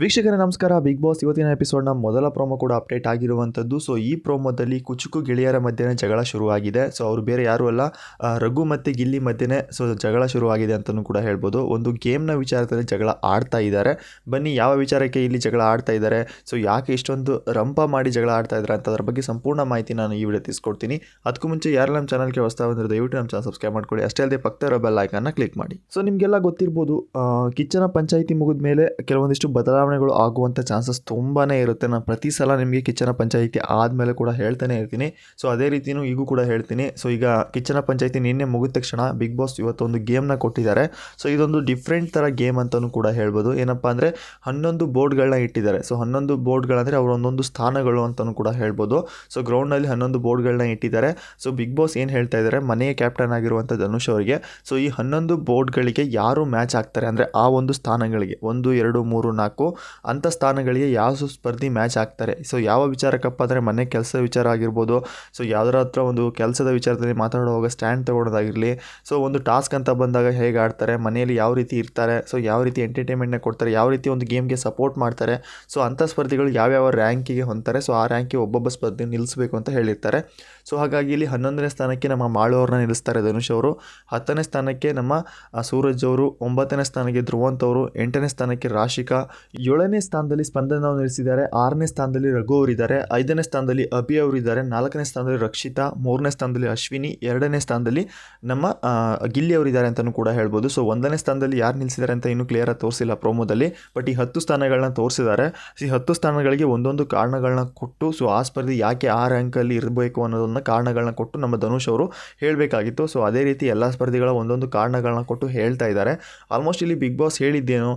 ವೀಕ್ಷಕರೇ ನಮಸ್ಕಾರ. Big boss ಇವತ್ತಿನ ಎಪಿಸೋಡ್ನ ಮೊದಲ ಪ್ರೋಮೋ ಕೂಡ ಅಪ್ಡೇಟ್ ಆಗಿರುವಂಥದ್ದು. ಸೊ ಈ ಪ್ರೋಮೋದಲ್ಲಿ ಕುಚುಕು ಗೆಳೆಯರ ಮಧ್ಯೆ ಜಗಳ ಶುರುವಾಗಿದೆ. ಸೊ ಅವರು ಬೇರೆ ಯಾರೂ ಅಲ್ಲ, ರಘು ಮತ್ತು ಗಿಲ್ಲಿ ಮಧ್ಯೆ ಜಗಳ ಶುರುವಾಗಿದೆ ಅಂತಲೂ ಕೂಡ ಹೇಳ್ಬೋದು. ಒಂದು ಗೇಮ್ನ ವಿಚಾರದಲ್ಲಿ ಜಗಳ ಆಡ್ತಾ ಇದ್ದಾರೆ. ಬನ್ನಿ ಯಾವ ವಿಚಾರಕ್ಕೆ ಇಲ್ಲಿ ಜಗಳ ಆಡ್ತಾ ಇದ್ದಾರೆ, ಸೊ ಯಾಕೆ ಇಷ್ಟೊಂದು ರಂಪ ಮಾಡಿ ಜಗಳ ಆಡ್ತಾ ಇದ್ದಾರೆ ಅಂತ ಅದ್ರ ಬಗ್ಗೆ ಸಂಪೂರ್ಣ ಮಾಹಿತಿ ನಾನು ಈ ವಿಡಿಯೋ ತಿಳಿಸ್ಕೊಡ್ತೀನಿ. ಅದಕ್ಕೂ ಮುಂಚೆ ಯಾರು ನಮ್ಮ ಚಾನಲ್ಗೆ ಹೊಸ್ತಾ ಬಂದರೆ ದಯವಿಟ್ಟು ನಮ್ಮ ಚಾನಲ್ ಸಬ್ಸ್ಕ್ರೈಬ್ ಮಾಡ್ಕೊಳ್ಳಿ. ಅಷ್ಟೇ ಅಲ್ಲದೆ ಪಕ್ಕದ ಬೆಲ್ ಐಕಾನ್ನ ಕ್ಲಿಕ್ ಮಾಡಿ. ಸೊ ನಿಮಗೆಲ್ಲ ಗೊತ್ತಿರ್ಬೋದು, ಕಿಚ್ಚನ ಪಂಚಾಯಿತಿ ಮುಗಿದ ಮೇಲೆ ಕೆಲವೊಂದಿಷ್ಟು ಬದಲಾವಣೆಗಳು ಆಗುವಂಥ ಚಾನ್ಸಸ್ ತುಂಬಾ ಇರುತ್ತೆ. ನಾನು ಪ್ರತಿ ಸಲ ನಿಮಗೆ ಕಿಚ್ಚನ ಪಂಚಾಯಿತಿ ಆದಮೇಲೆ ಕೂಡ ಹೇಳ್ತಾನೆ ಇರ್ತೀನಿ. ಸೊ ಅದೇ ರೀತಿಯೂ ಈಗೂ ಕೂಡ ಹೇಳ್ತೀನಿ. ಸೊ ಈಗ ಕಿಚ್ಚನ ಪಂಚಾಯಿತಿ ನಿನ್ನೆ ಮುಗಿದ ತಕ್ಷಣ ಬಿಗ್ ಬಾಸ್ ಇವತ್ತೊಂದು ಗೇಮ್ನ ಕೊಟ್ಟಿದ್ದಾರೆ. ಸೊ ಇದೊಂದು ಡಿಫ್ರೆಂಟ್ ಥರ ಗೇಮ್ ಅಂತಲೂ ಕೂಡ ಹೇಳ್ಬೋದು. ಏನಪ್ಪ ಅಂದರೆ 11 ಬೋರ್ಡ್ಗಳನ್ನ ಇಟ್ಟಿದ್ದಾರೆ. ಸೊ 11 ಬೋರ್ಡ್ಗಳಂದರೆ ಅವರು ಒಂದೊಂದು ಸ್ಥಾನಗಳು ಅಂತಲೂ ಕೂಡ ಹೇಳ್ಬೋದು. ಸೊ ಗ್ರೌಂಡ್ನಲ್ಲಿ 11 ಬೋರ್ಡ್ಗಳನ್ನ ಇಟ್ಟಿದ್ದಾರೆ. ಸೊ ಬಿಗ್ ಬಾಸ್ ಏನು ಹೇಳ್ತಾ ಇದ್ದಾರೆ, ಮನೆಯ ಕ್ಯಾಪ್ಟನ್ ಆಗಿರುವಂಥ ಧನುಷ್ ಅವರಿಗೆ ಸೊ ಈ 11 ಬೋರ್ಡ್ಗಳಿಗೆ ಯಾರು ಮ್ಯಾಚ್ ಆಗ್ತಾರೆ ಅಂದರೆ ಆ ಒಂದು ಸ್ಥಾನಗಳಿಗೆ 1, 2, 3, 4 ಅಂಥ ಸ್ಥಾನಗಳಿಗೆ ಯಾವ ಸ್ಪರ್ಧಿ ಮ್ಯಾಚ್ ಆಗ್ತಾರೆ. ಸೊ ಯಾವ ವಿಚಾರಕ್ಕಪ್ಪ ಅಂದರೆ ಮನೆ ಕೆಲಸದ ವಿಚಾರ ಆಗಿರ್ಬೋದು. ಸೊ ಯಾವುದರ ಹತ್ರ ಒಂದು ಕೆಲಸದ ವಿಚಾರದಲ್ಲಿ ಮಾತಾಡುವಾಗ ಸ್ಟ್ಯಾಂಡ್ ತೊಗೊಳೋದಾಗಿರಲಿ. ಸೊ ಒಂದು ಟಾಸ್ಕ್ ಅಂತ ಬಂದಾಗ ಹೇಗೆ ಆಡ್ತಾರೆ, ಮನೆಯಲ್ಲಿ ಯಾವ ರೀತಿ ಇರ್ತಾರೆ, ಸೊ ಯಾವ ರೀತಿ ಎಂಟರ್ಟೈನ್ಮೆಂಟ್ನ ಕೊಡ್ತಾರೆ, ಯಾವ ರೀತಿ ಒಂದು ಗೇಮ್ಗೆ ಸಪೋರ್ಟ್ ಮಾಡ್ತಾರೆ. ಸೊ ಅಂಥ ಸ್ಪರ್ಧಿಗಳು ಯಾವ್ಯಾವ ರ್ಯಾಂಕಿಗೆ ಹೊಂದ್ತಾರೆ. ಸೊ ಆ ರ್ಯಾಂಕಿಗೆ ಒಬ್ಬೊಬ್ಬ ಸ್ಪರ್ಧಿ ನಿಲ್ಲಿಸಬೇಕು ಅಂತ ಹೇಳಿರ್ತಾರೆ. ಸೊ ಹಾಗಾಗಿ ಇಲ್ಲಿ 11ನೇ ಸ್ಥಾನಕ್ಕೆ ನಮ್ಮ ಮಾಳು ಅವ್ರನ್ನ ನಿಲ್ಲಿಸ್ತಾರೆ ಧನುಷ್ ಅವರು. 10ನೇ ಸ್ಥಾನಕ್ಕೆ ನಮ್ಮ ಸೂರಜ್ ಅವರು, 9ನೇ ಸ್ಥಾನಕ್ಕೆ ಧ್ರುವಂತ್ ಅವರು, 8ನೇ ಸ್ಥಾನಕ್ಕೆ ರಾಶಿಕಾ, 7ನೇ ಸ್ಥಾನದಲ್ಲಿ ಸ್ಪಂದನ ಅವರು ನಿಲ್ಲಿಸಿದ್ದಾರೆ, 6ನೇ ಸ್ಥಾನದಲ್ಲಿ ರಘು ಅವರಿದ್ದಾರೆ, 5ನೇ ಸ್ಥಾನದಲ್ಲಿ ಅಭಿ ಅವರಿದ್ದಾರೆ, 4ನೇ ಸ್ಥಾನದಲ್ಲಿ ರಕ್ಷಿತಾ, 3ನೇ ಸ್ಥಾನದಲ್ಲಿ ಅಶ್ವಿನಿ, 2ನೇ ಸ್ಥಾನದಲ್ಲಿ ನಮ್ಮ ಗಿಲ್ಲಿ ಅವರಿದ್ದಾರೆ ಅಂತಲೂ ಕೂಡ ಹೇಳ್ಬೋದು. ಸೊ 1ನೇ ಸ್ಥಾನದಲ್ಲಿ ಯಾರು ನಿಲ್ಲಿಸಿದ್ದಾರೆ ಅಂತ ಇನ್ನೂ ಕ್ಲಿಯರಾಗಿ ತೋರಿಸಿಲ್ಲ ಪ್ರೋಮೋದಲ್ಲಿ, ಬಟ್ ಈ 10 ಸ್ಥಾನಗಳನ್ನ ತೋರಿಸಿದ್ದಾರೆ. ಈ 10 ಸ್ಥಾನಗಳಿಗೆ ಒಂದೊಂದು ಕಾರಣಗಳನ್ನ ಕೊಟ್ಟು ಸೊ ಆ ಸ್ಪರ್ಧೆ ಯಾಕೆ ಆ ರ್ಯಾಂಕಲ್ಲಿ ಇರಬೇಕು ಅನ್ನೋದನ್ನ ಕಾರಣಗಳನ್ನ ಕೊಟ್ಟು ನಮ್ಮ ಧನುಷ್ ಅವರು ಹೇಳಬೇಕಾಗಿತ್ತು. ಸೊ ಅದೇ ರೀತಿ ಎಲ್ಲ ಸ್ಪರ್ಧಿಗಳ ಒಂದೊಂದು ಕಾರಣಗಳನ್ನ ಕೊಟ್ಟು ಹೇಳ್ತಾ ಇದ್ದಾರೆ. ಆಲ್ಮೋಸ್ಟ್ ಇಲ್ಲಿ ಬಿಗ್ ಬಾಸ್ ಹೇಳಿದ್ದೇನು,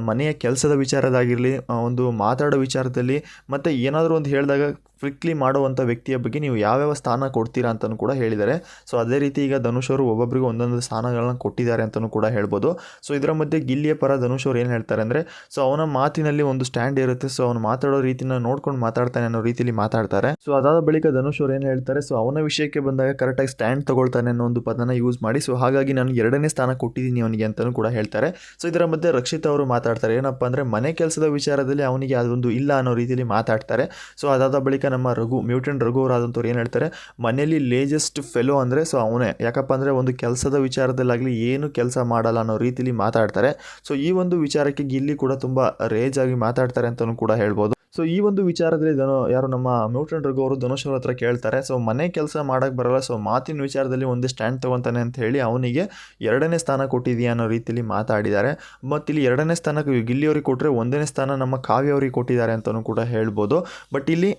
ಮನೆಯ ಕೆಲಸದ ವಿಚಾರದಾಗಿರಲಿ, ಒಂದು ಮಾತಾಡೋ ವಿಚಾರದಲ್ಲಿ ಮತ್ತು ಏನಾದರೂ ಒಂದು ಹೇಳಿದಾಗ ಕ್ವಿಕ್ಲಿ ಮಾಡುವಂಥ ವ್ಯಕ್ತಿಯ ಬಗ್ಗೆ ನೀವು ಯಾವ್ಯಾವ ಸ್ಥಾನ ಕೊಡ್ತೀರಾ ಅಂತಲೂ ಕೂಡ ಹೇಳಿದ್ದಾರೆ. ಸೊ ಅದೇ ರೀತಿ ಈಗ ಧನುಷ್ ಅವರು ಒಬ್ಬೊಬ್ಬರಿಗೆ ಒಂದೊಂದು ಸ್ಥಾನಗಳನ್ನ ಕೊಟ್ಟಿದ್ದಾರೆ ಅಂತಲೂ ಕೂಡ ಹೇಳ್ಬೋದು. ಸೊ ಇದರ ಮಧ್ಯೆ ಗಿಲ್ಲಿಯ ಪರ ಧನುಷ್ ಅವರು ಏನು ಹೇಳ್ತಾರೆ ಅಂದರೆ, ಸೊ ಅವನ ಮಾತಿನಲ್ಲಿ ಒಂದು ಸ್ಟ್ಯಾಂಡ್ ಇರುತ್ತೆ. ಸೊ ಅವನು ಮಾತಾಡೋ ರೀತಿನ ನೋಡ್ಕೊಂಡು ಮಾತಾಡ್ತಾನೆ ಅನ್ನೋ ರೀತಿಯಲ್ಲಿ ಮಾತಾಡ್ತಾರೆ. ಸೊ ಅದಾದ ಬಳಿಕ ಧನುಷ್ ಅವರು ಏನು ಹೇಳ್ತಾರೆ, ಸೊ ಅವನ ವಿಷಯಕ್ಕೆ ಬಂದಾಗ ಕರೆಕ್ಟಾಗಿ ಸ್ಟ್ಯಾಂಡ್ ತಗೊಳ್ತಾನೆ ಅನ್ನೋ ಒಂದು ಪದನ ಯೂಸ್ ಮಾಡಿ, ಸೊ ಹಾಗಾಗಿ ನಾನು 2ನೇ ಸ್ಥಾನ ಕೊಟ್ಟಿದ್ದೀನಿ ಅವನಿಗೆ ಅಂತಲೂ ಕೂಡ ಹೇಳ್ತಾರೆ. ಸೊ ಇದರ ಮಧ್ಯೆ ರಕ್ಷಿತಾ ಅವರು ಮಾತಾಡ್ತಾರೆ. ಏನಪ್ಪ ಅಂದರೆ ಮನೆ ಕೆಲಸದ ವಿಚಾರದಲ್ಲಿ ಅವನಿಗೆ ಅದೊಂದು ಇಲ್ಲ ಅನ್ನೋ ರೀತಿಯಲ್ಲಿ ಮಾತಾಡ್ತಾರೆ. ಸೊ ಅದಾದ ಬಳಿಕ ನಮ್ಮ ಮ್ಯೂಟೆಂಟ್ ರಘು ಅವರಾದಂಥವ್ರು ಏನು ಹೇಳ್ತಾರೆ, ಮನೆಯಲ್ಲಿ ಲೇಜೆಸ್ಟ್ ಫೆಲೋ ಅಂದರೆ ಸೊ ಅವನೇ, ಯಾಕಪ್ಪ ಅಂದರೆ ಒಂದು ಕೆಲಸದ ವಿಚಾರದಲ್ಲಾಗಲಿ ಏನು ಕೆಲಸ ಮಾಡಲ್ಲ ಅನ್ನೋ ರೀತಿಯಲ್ಲಿ ಮಾತಾಡ್ತಾರೆ. ಸೊ ಈ ಒಂದು ವಿಚಾರಕ್ಕೆ ಗಿಲ್ಲಿ ಕೂಡ ತುಂಬ ರೇಜ್ ಆಗಿ ಮಾತಾಡ್ತಾರೆ ಅಂತಲೂ ಕೂಡ ಹೇಳ್ಬೋದು. ಸೊ ಈ ಒಂದು ವಿಚಾರದಲ್ಲಿ ಯಾರು ನಮ್ಮ ಮ್ಯೂಟೆಂಟ್ ರಘು ಅವರು ಧನುಷ್ ಅವ್ರ ಹತ್ರ ಕೇಳ್ತಾರೆ, ಸೊ ಮನೆ ಕೆಲಸ ಮಾಡೋಕ್ಕೆ ಬರಲ್ಲ, ಸೊ ಮಾತಿನ ವಿಚಾರದಲ್ಲಿ ಒಂದೇ ಸ್ಟ್ಯಾಂಡ್ ತೊಗೊತಾನೆ ಅಂತ ಹೇಳಿ ಅವನಿಗೆ 2ನೇ ಸ್ಥಾನ ಕೊಟ್ಟಿದೆಯಾ ಅನ್ನೋ ರೀತಿಯಲ್ಲಿ ಮಾತಾಡಿದ್ದಾರೆ. ಮತ್ತು ಇಲ್ಲಿ 2ನೇ ಸ್ಥಾನಕ್ಕೆ ಗಿಲ್ಲಿಯವ್ರಿಗೆ ಕೊಟ್ಟರೆ 1ನೇ ಸ್ಥಾನ ನಮ್ಮ ಕಾವ್ಯ ಅವ್ರಿಗೆ ಕೊಟ್ಟಿದ್ದಾರೆ ಅಂತಲೂ ಕೂಡ ಹೇಳ್ಬೋದು. ಬಟ್ ಇಲ್ಲಿ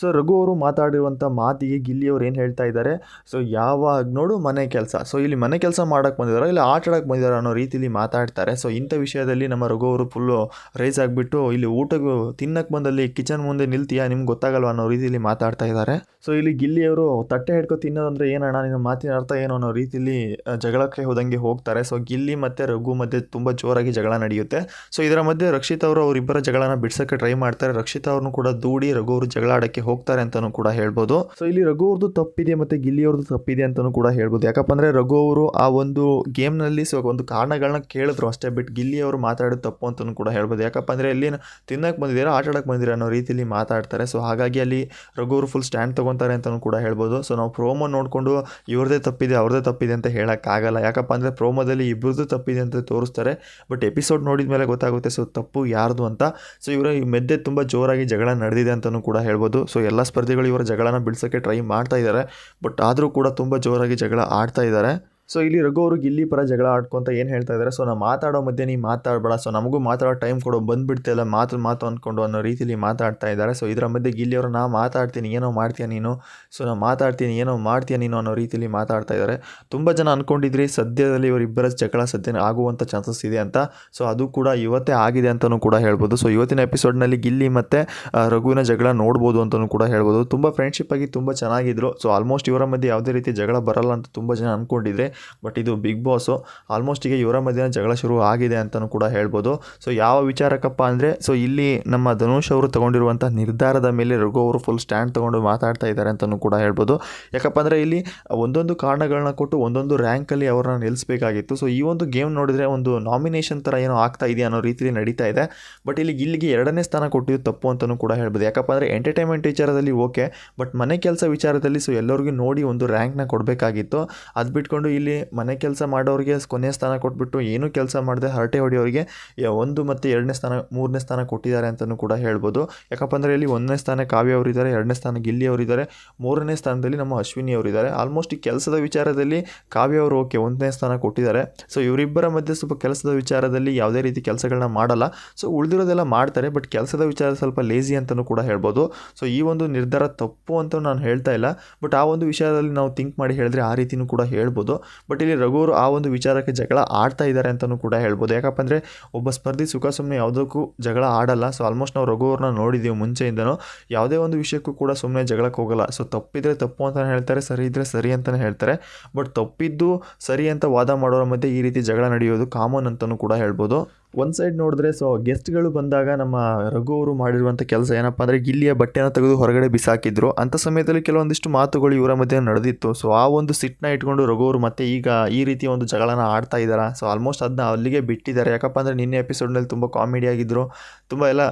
ಸೊ ರಘು ಅವರು ಮಾತಾಡಿರುವಂಥ ಮಾತಿಗೆ ಗಿಲ್ಲಿಯವ್ರು ಏನು ಹೇಳ್ತಾ ಇದ್ದಾರೆ, ಸೊ ಯಾವಾಗ ನೋಡು ಮನೆ ಕೆಲಸ, ಸೊ ಇಲ್ಲಿ ಮನೆ ಕೆಲಸ ಮಾಡೋಕ್ಕೆ ಬಂದಿದ್ದಾರೆ, ಇಲ್ಲ ಆಟ ಆಡೋಕ್ಕೆ ಬಂದಿದ್ದಾರೆ ಅನ್ನೋ ರೀತಿಯಲ್ಲಿ ಮಾತಾಡ್ತಾರೆ. ಸೊ ಇಂಥ ವಿಷಯದಲ್ಲಿ ನಮ್ಮ ರಘು ಅವರು ಫುಲ್ಲು ರೈಸ್ ಆಗಿಬಿಟ್ಟು ಇಲ್ಲಿ ಊಟಕ್ಕೆ ತಿನ್ನಕ್ಕೆ ಬಂದಲ್ಲಿ ಕಿಚನ್ ಮುಂದೆ ನಿಲ್ತೀಯಾ, ನಿಮ್ಗೆ ಗೊತ್ತಾಗಲ್ವ ಅನ್ನೋ ರೀತಿಯಲ್ಲಿ ಮಾತಾಡ್ತಾ ಇದ್ದಾರೆ. ಸೊ ಇಲ್ಲಿ ಗಿಲ್ಲಿಯವರು ತಟ್ಟೆ ಹಿಡ್ಕೊ ತಿನ್ನೋದಂದ್ರೆ ಏನಣ್ಣ, ನಿನ್ನ ಮಾತಿನ ಅರ್ಥ ಏನು ಅನ್ನೋ ರೀತಿಯಲ್ಲಿ ಜಗಳಕ್ಕೆ ಹೋದಂಗೆ ಹೋಗ್ತಾರೆ. ಸೊ ಗಿಲ್ಲಿ ಮತ್ತು ರಘು ಮಧ್ಯೆ ತುಂಬ ಜೋರಾಗಿ ಜಗಳ ನಡೆಯುತ್ತೆ. ಸೊ ಇದರ ಮಧ್ಯೆ ರಕ್ಷಿತಾ ಅವರು ಅವರಿಬ್ಬರ ಜಗಳನ ಬಿಡ್ಸೋಕ್ಕೆ ಟ್ರೈ ಮಾಡ್ತಾರೆ. ರಕ್ಷಿತಾ ಅವ್ರನ್ನೂ ಕೂಡ ದೂಡಿ ರಘು ಅವರು ಜಗಳ ಆಡೋಕ್ಕೆ ಹೋಗ್ತಾರೆ ಅಂತಲೂ ಕೂಡ ಹೇಳ್ಬೋದು. ಸೊ ಇಲ್ಲಿ ರಘು ಅವ್ರದ್ದು ತಪ್ಪಿದೆ ಮತ್ತು ಗಿಲ್ಲಿ ಅವ್ರದ್ದು ತಪ್ಪಿದೆ ಅಂತಲೂ ಕೂಡ ಹೇಳ್ಬೋದು. ಯಾಕಪ್ಪ ಅಂದರೆ ರಘು ಅವರು ಆ ಒಂದು ಗೇಮ್ನಲ್ಲಿ ಸೊ ಒಂದು ಕಾರಣಗಳನ್ನ ಕೇಳಿದ್ರು ಅಷ್ಟೇ, ಬಿಟ್ಟು ಗಿಲ್ಲಿ ಅವರು ಮಾತಾಡೋದು ತಪ್ಪು ಅಂತಲೂ ಕೂಡ ಹೇಳ್ಬೋದು. ಯಾಕಪ್ಪ ಅಂದರೆ ಇಲ್ಲಿ ತಿನ್ನಕ್ಕೆ ಬಂದಿದ್ದೀರಾ, ಆಟ ಆಡೋಕ್ಕೆ ಬಂದಿದ್ದೀರಾ ಅನ್ನೋ ರೀತಿಯಲ್ಲಿ ಮಾತಾಡ್ತಾರೆ. ಸೊ ಹಾಗಾಗಿ ಅಲ್ಲಿ ರಘು ಅವರು ಫುಲ್ ಸ್ಟ್ಯಾಂಡ್ ತೊಗೊತಾರೆ ಅಂತಲೂ ಕೂಡ ಹೇಳ್ಬೋದು. ಸೊ ನಾವು ಪ್ರೋಮೋ ನೋಡಿಕೊಂಡು ಇವ್ರದ್ದೇ ತಪ್ಪಿದೆ ಅವ್ರದ್ದೇ ತಪ್ಪಿದೆ ಅಂತ ಹೇಳೋಕ್ಕಾಗಲ್ಲ. ಯಾಕಪ್ಪ ಅಂದರೆ ಪ್ರೋಮೋದಲ್ಲಿ ಇಬ್ಬರದ್ದು ತಪ್ಪಿದೆ ಅಂತ ತೋರಿಸ್ತಾರೆ, ಬಟ್ ಎಪಿಸೋಡ್ ನೋಡಿದ ಮೇಲೆ ಗೊತ್ತಾಗುತ್ತೆ ಸೊ ತಪ್ಪು ಯಾರ್ದು ಅಂತ. ಸೊ ಇವರ ಮಧ್ಯೆ ತುಂಬ ಜೋರಾಗಿ ಜಗಳ ನಡೆದಿದೆ ಅಂತಲೂ ಕೂಡ ಹೇಳ್ಬೋದು. ಸೊ ಎಲ್ಲ ಸ್ಪರ್ಧಿಗಳು ಇವರ ಜಗಳನ ಬಿಡಿಸೋಕ್ಕೆ ಟ್ರೈ ಮಾಡ್ತಾ ಇದ್ದಾರೆ, ಬಟ್ ಆದರೂ ಕೂಡ ತುಂಬ ಜೋರಾಗಿ ಜಗಳ ಆಡ್ತಾ ಇದ್ದಾರೆ. ಸೊ ಇಲ್ಲಿ ರಘು ಅವರು ಗಿಲ್ಲಿ ಪರ ಜಗಳ ಆಡ್ಕೊಂತ ಏನು ಹೇಳ್ತಾ ಇದ್ದಾರೆ, ಸೊ ನಾವು ಮಾತಾಡೋ ಮಧ್ಯೆ ನೀವು ಮಾತಾಡಬೇಡ, ಸೊ ನಮಗೂ ಮಾತಾಡೋ ಟೈಮ್ ಕೊಡೋ, ಬಂದುಬಿಡ್ತಿಲ್ಲ ಮಾತು ಅಂದ್ಕೊಂಡು ಅನ್ನೋ ರೀತಿಯಲ್ಲಿ ಮಾತಾಡ್ತಾ ಇದ್ದಾರೆ. ಸೊ ಇದರ ಮಧ್ಯೆ ಗಿಲ್ಲಿಯವರು ನಾ ಮಾತಾಡ್ತೀನಿ ಏನೋ ಮಾಡ್ತೀಯ ನೀನು, ಸೊ ನಾನು ಮಾತಾಡ್ತೀನಿ ಏನೋ ಮಾಡ್ತೀಯ ನೀನು ಅನ್ನೋ ರೀತಿಯಲ್ಲಿ ಮಾತಾಡ್ತಾ ಇದ್ದಾರೆ. ತುಂಬ ಜನ ಅಂದ್ಕೊಂಡಿದ್ರಿ ಸದ್ಯದಲ್ಲಿ ಇವರಿಬ್ಬರ ಜಗಳ ಸದ್ಯ ಆಗುವಂಥ ಚಾನ್ಸಸ್ ಇದೆ ಅಂತ. ಸೊ ಅದು ಕೂಡ ಇವತ್ತೇ ಆಗಿದೆ ಅಂತಲೂ ಕೂಡ ಹೇಳ್ಬೋದು. ಸೊ ಇವತ್ತಿನ ಎಪಿಸೋಡ್ನಲ್ಲಿ ಗಿಲ್ಲಿ ಮತ್ತು ರಘುವಿನ ಜಗಳ ನೋಡ್ಬೋದು ಅಂತಲೂ ಕೂಡ ಹೇಳ್ಬೋದು. ತುಂಬ ಫ್ರೆಂಡ್ಶಿಪ್ ಆಗಿ ತುಂಬ ಚೆನ್ನಾಗಿದ್ರು. ಸೊ ಆಲ್ಮೋಸ್ಟ್ ಇವರ ಮಧ್ಯೆ ಯಾವುದೇ ರೀತಿ ಜಗಳ ಬರಲ್ಲ ಅಂತ ತುಂಬ ಜನ ಅಂದ್ಕೊಂಡಿದ್ರೆ, ಬಟ್ ಇದು ಬಿಗ್ ಬಾಸು. ಆಲ್ಮೋಸ್ಟ್ ಈಗ ಇವರ ಮಧ್ಯೆ ಜಗಳ ಶುರು ಆಗಿದೆ ಅಂತಲೂ ಕೂಡ ಹೇಳ್ಬೋದು. ಸೊ ಯಾವ ವಿಚಾರಕ್ಕಪ್ಪ ಅಂದರೆ, ಸೊ ಇಲ್ಲಿ ನಮ್ಮ ಧನುಷ್ ಅವರು ತಗೊಂಡಿರುವಂಥ ನಿರ್ಧಾರದ ಮೇಲೆ ರಘು ಅವರು ಫುಲ್ ಸ್ಟ್ಯಾಂಡ್ ತೊಗೊಂಡು ಮಾತಾಡ್ತಾ ಇದ್ದಾರೆ ಅಂತಲೂ ಕೂಡ ಹೇಳ್ಬೋದು. ಯಾಕಪ್ಪ ಅಂದರೆ ಇಲ್ಲಿ ಒಂದೊಂದು ಕಾರಣಗಳನ್ನ ಕೊಟ್ಟು ಒಂದೊಂದು ರ್ಯಾಂಕಲ್ಲಿ ಅವ್ರನ್ನ ನಿಲ್ಲಿಸಬೇಕಾಗಿತ್ತು. ಸೊ ಈ ಒಂದು ಗೇಮ್ ನೋಡಿದರೆ ಒಂದು ನಾಮಿನೇಷನ್ ಥರ ಏನೋ ಆಗ್ತಾ ಇದೆ ಅನ್ನೋ ರೀತಿಯಲ್ಲಿ ನಡೀತಾ ಇದೆ. ಬಟ್ ಇಲ್ಲಿಗೆ 2ನೇ ಸ್ಥಾನ ಕೊಟ್ಟಿದ್ದು ತಪ್ಪು ಅಂತಲೂ ಕೂಡ ಹೇಳ್ಬೋದು. ಯಾಕಪ್ಪ ಅಂದರೆ ಎಂಟರ್ಟೈನ್ಮೆಂಟ್ ವಿಚಾರದಲ್ಲಿ ಓಕೆ, ಬಟ್ ಮನೆ ಕೆಲಸ ವಿಚಾರದಲ್ಲಿ ಸೊ ಎಲ್ಲರಿಗೂ ನೋಡಿ ಒಂದು ರ್ಯಾಂಕ್ನ ಕೊಡಬೇಕಾಗಿತ್ತು. ಅದು ಬಿಟ್ಕೊಂಡು ಇಲ್ಲಿ ಮನೆ ಕೆಲಸ ಮಾಡೋರಿಗೆ ಕೊನೆಯ ಸ್ಥಾನ ಕೊಟ್ಬಿಟ್ಟು ಏನೂ ಕೆಲಸ ಮಾಡದೆ ಹರಟೆ ಹೊಡೆಯೋರಿಗೆ 1 ಮತ್ತು 2ನೇ ಸ್ಥಾನ 3ನೇ ಸ್ಥಾನ ಕೊಟ್ಟಿದ್ದಾರೆ ಅಂತಲೂ ಕೂಡ ಹೇಳ್ಬೋದು. ಯಾಕಪ್ಪ ಅಂದರೆ ಇಲ್ಲಿ 1ನೇ ಸ್ಥಾನ ಕಾವ್ಯ ಅವರಿದ್ದಾರೆ, 2ನೇ ಸ್ಥಾನ ಗಿಲ್ಲಿ ಅವರಿದ್ದಾರೆ, 3ನೇ ಸ್ಥಾನದಲ್ಲಿ ನಮ್ಮ ಅಶ್ವಿನಿ ಅವರಿದ್ದಾರೆ. ಆಲ್ಮೋಸ್ಟ್ ಈ ಕೆಲಸದ ವಿಚಾರದಲ್ಲಿ ಕಾವ್ಯ ಅವರು ಓಕೆ 1ನೇ ಸ್ಥಾನ ಕೊಟ್ಟಿದ್ದಾರೆ. ಸೊ ಇವರಿಬ್ಬರ ಮಧ್ಯೆ ಸ್ವಲ್ಪ ಕೆಲಸದ ವಿಚಾರದಲ್ಲಿ ಯಾವುದೇ ರೀತಿ ಕೆಲಸಗಳನ್ನ ಮಾಡಲ್ಲ. ಸೊ ಉಳಿದಿರೋದೆಲ್ಲ ಮಾಡ್ತಾರೆ, ಬಟ್ ಕೆಲಸದ ವಿಚಾರ ಸ್ವಲ್ಪ ಲೇಸಿ ಅಂತಲೂ ಕೂಡ ಹೇಳ್ಬೋದು. ಸೊ ಈ ಒಂದು ನಿರ್ಧಾರ ತಪ್ಪು ಅಂತ ನಾನು ಹೇಳ್ತಾ ಇಲ್ಲ, ಬಟ್ ಆ ಒಂದು ವಿಚಾರದಲ್ಲಿ ನಾವು ಥಿಂಕ್ ಮಾಡಿ ಹೇಳಿದ್ರೆ ಆ ರೀತಿಯೂ ಕೂಡ ಹೇಳ್ಬೋದು. ಬಟ್ ಇಲ್ಲಿ ರಘು ಅವರು ಆ ಒಂದು ವಿಚಾರಕ್ಕೆ ಜಗಳ ಆಡ್ತಾ ಇದ್ದಾರೆ ಅಂತಲೂ ಕೂಡ ಹೇಳ್ಬೋದು. ಯಾಕಪ್ಪ ಅಂದರೆ ಒಬ್ಬ ಸ್ಪರ್ಧಿ ಸುಖ ಸುಮ್ಮನೆ ಯಾವುದಕ್ಕೂ ಜಗಳ ಆಡಲ್ಲ. ಸೊ ಆಲ್ಮೋಸ್ಟ್ ನಾವು ರಘು ಅವ್ರನ್ನ ನೋಡಿದ್ದೀವಿ ಮುಂಚೆಯಿಂದನೂ. ಯಾವುದೇ ಒಂದು ವಿಷಯಕ್ಕೂ ಕೂಡ ಸುಮ್ಮನೆ ಜಗಳಕ್ಕೆ ಹೋಗಲ್ಲ. ಸೊ ತಪ್ಪಿದ್ರೆ ತಪ್ಪು ಅಂತಲೇ ಹೇಳ್ತಾರೆ, ಸರಿ ಇದ್ದರೆ ಸರಿ ಅಂತಲೇ ಹೇಳ್ತಾರೆ. ಬಟ್ ತಪ್ಪಿದ್ದು ಸರಿ ಅಂತ ವಾದ ಮಾಡೋರ ಮಧ್ಯೆ ಈ ರೀತಿ ಜಗಳ ನಡೆಯೋದು ಕಾಮನ್ ಅಂತಲೂ ಕೂಡ ಹೇಳ್ಬೋದು. ಒಂದು ಸೈಡ್ ನೋಡಿದ್ರೆ ಸೊ ಗೆಸ್ಟ್ಗಳು ಬಂದಾಗ ನಮ್ಮ ರಘು ಅವರು ಮಾಡಿರುವಂಥ ಕೆಲಸ ಏನಪ್ಪ ಅಂದರೆ ಗಿಲ್ಲಿಯ ಬಟ್ಟೆನ ತೆಗೆದು ಹೊರಗಡೆ ಬಿಸಾಕಿದ್ರು. ಅಂಥ ಸಮಯದಲ್ಲಿ ಕೆಲವೊಂದಿಷ್ಟು ಮಾತುಗಳು ಇವರ ಮಧ್ಯೆ ನಡೆದಿತ್ತು. ಸೊ ಆ ಒಂದು ಸಿಟ್ಟನ್ನ ಇಟ್ಕೊಂಡು ರಘು ಅವರು ಮತ್ತೆ ಈಗ ಈ ರೀತಿಯ ಒಂದು ಜಗಳನ ಆಡ್ತಾ ಇದ್ದಾರೆ. ಸೊ ಆಲ್ಮೋಸ್ಟ್ ಅದನ್ನ ಅಲ್ಲಿಗೆ ಬಿಟ್ಟಿದ್ದಾರೆ. ಯಾಕಪ್ಪ ಅಂದರೆ ನಿನ್ನೆ ಎಪಿಸೋಡ್ನಲ್ಲಿ ತುಂಬ ಕಾಮಿಡಿ ಆಗಿದ್ದರು, ತುಂಬ ಎಲ್ಲ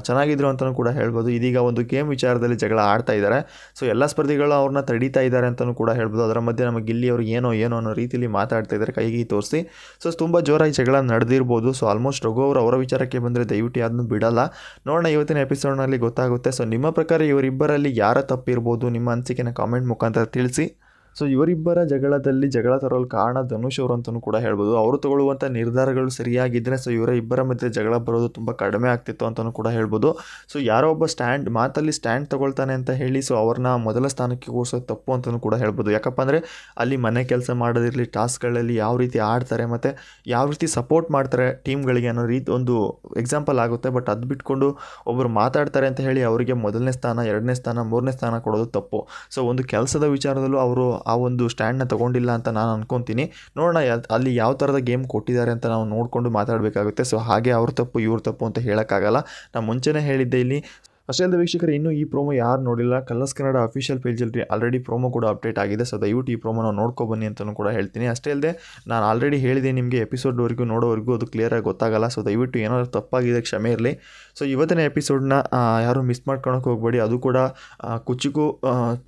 ಚೆನ್ನಾಗಿದ್ರು ಅಂತಲೂ ಕೂಡ ಹೇಳ್ಬೋದು. ಇದೀಗ ಒಂದು ಗೇಮ್ ವಿಚಾರದಲ್ಲಿ ಜಗಳ ಆಡ್ತಾ ಇದ್ದಾರೆ. ಸೊ ಎಲ್ಲ ಸ್ಪರ್ಧಿಗಳು ಅವ್ರನ್ನ ತಡೀತಾ ಇದ್ದಾರೆ ಅಂತಲೂ ಕೂಡ ಹೇಳ್ಬೋದು. ಅದರ ಮಧ್ಯೆ ನಮ್ಮ ಗಿಲ್ಲಿ ಅವರು ಏನೋ ಅನ್ನೋ ರೀತಿಯಲ್ಲಿ ಮಾತಾಡ್ತಾ ಇದ್ದಾರೆ ಕೈಗೆ ತೋರಿಸಿ. ಸೊ ತುಂಬ ಜೋರಾಗಿ ಜಗಳ ನಡೆದಿರ್ಬೋದು. ಸೊ ಆಲ್ಮೋಸ್ಟ್ ರಘು ಅವರು ಅವರ ವಿಚಾರಕ್ಕೆ ಬಂದರೆ ದಯವಿಟ್ಟು ಅದನ್ನು ಬಿಡಲ್ಲ. ನೋಡೋಣ ಇವತ್ತಿನ ಎಪಿಸೋಡ್ನಲ್ಲಿ ಗೊತ್ತಾಗುತ್ತೆ. ಸೊ ನಿಮ್ಮ ಪ್ರಕಾರ ಇವರಿಬ್ಬರಲ್ಲಿ ಯಾರ ತಪ್ಪಿರ್ಬೋದು, ನಿಮ್ಮ ಅನಿಸಿಕೆನ ಕಾಮೆಂಟ್ ಮುಖಾಂತರ ತಿಳಿಸಿ. ಸೊ ಇವರಿಬ್ಬರ ಜಗಳ ತರಲು ಕಾರಣ ಧನುಷ್ ಅವರು ಅಂತಲೂ ಕೂಡ ಹೇಳ್ಬೋದು. ಅವರು ತಗೊಳ್ಳುವಂಥ ನಿರ್ಧಾರಗಳು ಸರಿಯಾಗಿದ್ದರೆ ಸೊ ಇಬ್ಬರ ಮಧ್ಯೆ ಜಗಳ ಬರೋದು ತುಂಬ ಕಡಿಮೆ ಆಗ್ತಿತ್ತು ಅಂತಲೂ ಕೂಡ ಹೇಳ್ಬೋದು. ಸೊ ಯಾರೋ ಒಬ್ಬ ಮಾತಲ್ಲಿ ಸ್ಟ್ಯಾಂಡ್ ತಗೊಳ್ತಾನೆ ಅಂತ ಹೇಳಿ ಸೊ ಅವ್ರನ್ನ ಮೊದಲ ಸ್ಥಾನಕ್ಕೆ ಕೂರಿಸೋದು ತಪ್ಪು ಅಂತಲೂ ಕೂಡ ಹೇಳ್ಬೋದು. ಯಾಕಪ್ಪ ಅಂದರೆ ಅಲ್ಲಿ ಮನೆ ಕೆಲಸ ಮಾಡೋದಿರಲಿ, ಟಾಸ್ಕ್ಗಳಲ್ಲಿ ಯಾವ ರೀತಿ ಆಡ್ತಾರೆ ಮತ್ತು ಯಾವ ರೀತಿ ಸಪೋರ್ಟ್ ಮಾಡ್ತಾರೆ ಟೀಮ್ಗಳಿಗೆ ಅನ್ನೋ ರೀತಿ ಒಂದು ಎಕ್ಸಾಂಪಲ್ ಆಗುತ್ತೆ. ಬಟ್ ಅದು ಬಿಟ್ಕೊಂಡು ಒಬ್ಬರು ಮಾತಾಡ್ತಾರೆ ಅಂತ ಹೇಳಿ ಅವರಿಗೆ 1ನೇ ಸ್ಥಾನ, 2ನೇ ಸ್ಥಾನ, 3ನೇ ಸ್ಥಾನ ಕೊಡೋದು ತಪ್ಪು. ಸೊ ಒಂದು ಕೆಲಸದ ವಿಚಾರದಲ್ಲೂ ಅವರು ಆ ಒಂದು ಸ್ಟ್ಯಾಂಡ್ನ ತೊಗೊಂಡಿಲ್ಲ ಅಂತ ನಾನು ಅನ್ಕೊತೀನಿ. ನೋಡೋಣ ಅಲ್ಲಿ ಯಾವ ಥರದ ಗೇಮ್ ಕೊಟ್ಟಿದ್ದಾರೆ ಅಂತ ನಾವು ನೋಡಿಕೊಂಡು ಮಾತಾಡಬೇಕಾಗುತ್ತೆ. ಸೊ ಹಾಗೆ ಅವ್ರ ತಪ್ಪು ಇವ್ರ ತಪ್ಪು ಅಂತ ಹೇಳೋಕ್ಕಾಗಲ್ಲ. ನಾನು ಮುಂಚೆನೇ ಹೇಳಿದ್ದೆ ಇಲ್ಲಿ. ಅಷ್ಟೇ ಅಲ್ಲದೆ ವೀಕ್ಷಕರು, ಇನ್ನೂ ಈ ಪ್ರೋಮೋ ಯಾರು ನೋಡಿಲ್ಲ, ಕಲರ್ಸ್ ಕನ್ನಡ ಅಫಿಷಿಯಲ್ ಪೇಜಲ್ಲಿ ಆಲ್ರೆಡಿ ಪ್ರೋಮೋ ಕೂಡ ಅಪ್ಡೇಟ್ ಆಗಿದೆ. ಸೊ ದಯವಿಟ್ಟು ಈ ಪ್ರೋಮೋನ ನೋಡ್ಕೊಬನ್ನಿ ಅಂತಲೂ ಕೂಡ ಹೇಳ್ತೀನಿ. ಅಷ್ಟೇ ಅಲ್ಲದೆ ನಾನು ಆಲ್ರೆಡಿ ಹೇಳಿದೆ ನಿಮಗೆ, ಎಪಿಸೋಡ್ವರೆಗೂ ನೋಡೋವರೆಗೂ ಅದು ಕ್ಲಿಯರಾಗಿ ಗೊತ್ತಾಗಲ್ಲ. ಸೊ ದಯವಿಟ್ಟು ಏನಾದರೂ ತಪ್ಪಾಗಿದೆ ಕ್ಷಮೆ ಇರಲಿ. ಸೊ ಇವತ್ತಿನ ಎಪಿಸೋಡ್ನ ಯಾರು ಮಿಸ್ ಮಾಡ್ಕೊಳಕ್ಕೆ ಹೋಗಬೇಡಿ. ಅದು ಕೂಡ ಕುಚಿಕು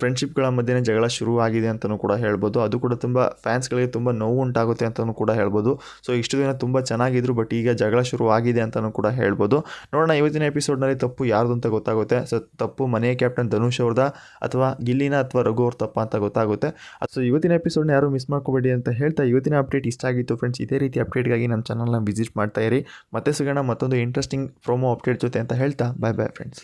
ಫ್ರೆಂಡ್ಶಿಪ್ಗಳ ಮಧ್ಯೆ ಜಗಳ ಶುರು ಆಗಿದೆ ಅಂತಲೂ ಕೂಡ ಹೇಳ್ಬೋದು. ಅದು ಕೂಡ ತುಂಬ ಫ್ಯಾನ್ಸ್ಗಳಿಗೆ ತುಂಬ ನೋವು ಉಂಟಾಗುತ್ತೆ ಅಂತಲೂ ಕೂಡ ಹೇಳ್ಬೋದು. ಸೊ ಇಷ್ಟು ದಿನ ತುಂಬ ಚೆನ್ನಾಗಿದ್ರು, ಬಟ್ ಈಗ ಜಗಳ ಶುರು ಆಗಿದೆ ಅಂತಲೂ ಕೂಡ ಹೇಳ್ಬೋದು. ನೋಡೋಣ ಇವತ್ತಿನ ಎಪಿಸೋಡ್ನಲ್ಲಿ ತಪ್ಪು ಯಾರ್ದು ಅಂತ ಗೊತ್ತಾಗುತ್ತೆ. ಸೊ ತಪ್ಪು ಮನೆಯ ಕ್ಯಾಪ್ಟನ್ ಧನುಷ್ ಅವ್ರದ ಅಥವಾ ಗಿಲ್ಲಿನ ಅಥವಾ ರಘು ಅವ್ರ ತಪ್ಪ ಅಂತ ಗೊತ್ತಾಗುತ್ತೆ. ಸೊ ಇವತ್ತಿನ ಎಪಿಸೋಡ್ನ ಯಾರು ಮಿಸ್ ಮಾಡ್ಕೋಬೇಡಿ ಅಂತ ಹೇಳ್ತಾ, ಇವತ್ತಿನ ಅಪ್ಡೇಟ್ ಇಷ್ಟ ಆಗಿತ್ತು ಫ್ರೆಂಡ್ಸ್. ಇದೇ ರೀತಿ ಅಪ್ಡೇಟ್ಗಾಗಿ ನಮ್ಮ ಚಾನಲ್ನ ವಿಸಿಟ್ ಮಾಡ್ತಾ ಇರಿ. ಮತ್ತೆ ಸಿಗೋಣ ಮತ್ತೊಂದು ಇಂಟ್ರೆಸ್ಟಿಂಗ್ ಪ್ರೋಮೋ ಅಪ್ಡೇಟ್ ಜೊತೆ ಅಂತ ಹೇಳ್ತಾ, ಬಾಯ್ ಬಾಯ್ ಫ್ರೆಂಡ್ಸ್.